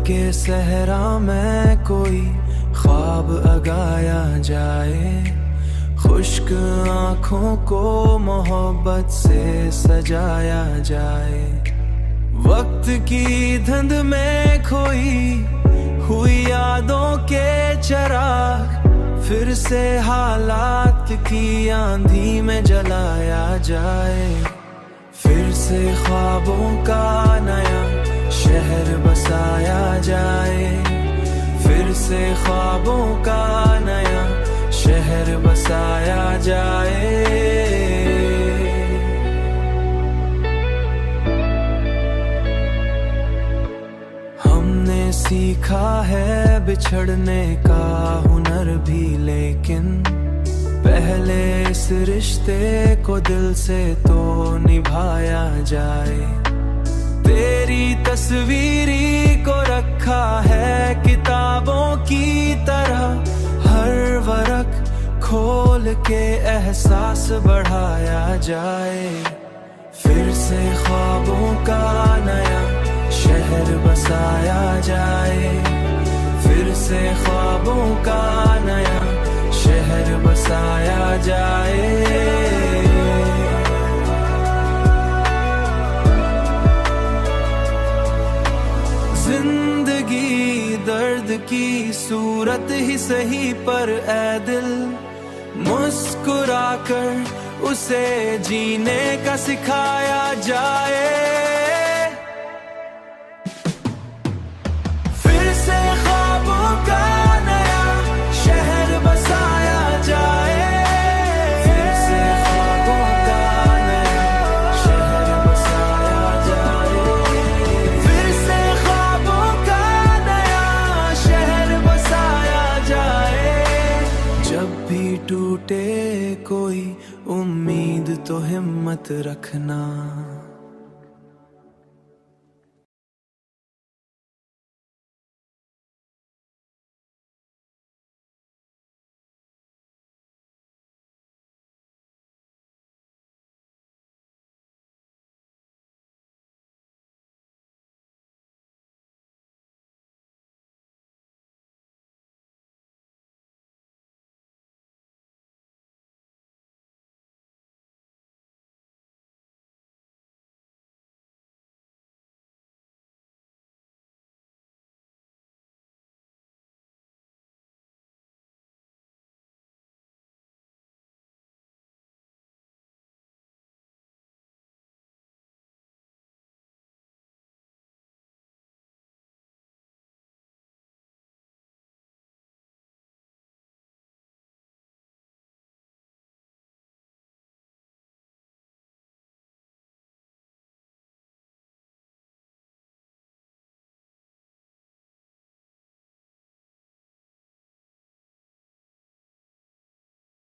के सहरा में कोई ख्वाब अगाया जाए, खुश्क आँखों को मोहब्बत से सजाया जाए। वक्त की धुंध में खोई हुई यादों के चिराग फिर से हालात की आंधी में जलाया जाए। फिर से ख्वाबों का नया शहर बसाया जाए, फिर से ख्वाबों का नया शहर बसाया जाए। हमने सीखा है बिछड़ने का हुनर भी, लेकिन पहले इस रिश्ते को दिल से तो निभाया जाए। तेरी तस्वीरी को रखा है किताबों की तरह, हर वरक खोल के एहसास बढ़ाया जाए। फिर से ख्वाबों का नया शहर बसाया जाए, फिर से ख्वाबों का नया शहर बसाया जाए। जिंदगी दर्द की सूरत ही सही, पर ऐ दिल मुस्कुराकर उसे जीने का सिखाया जाए। फिर से ख्वाबों का नया शहर बसाया जाए, फिर से ख्वाबों का नया शहर बसाया जाए, फिर से ख्वाबों का नया शहर बसाया जाए। जब भी टूटे कोई उम्मीद तो हिम्मत रखना।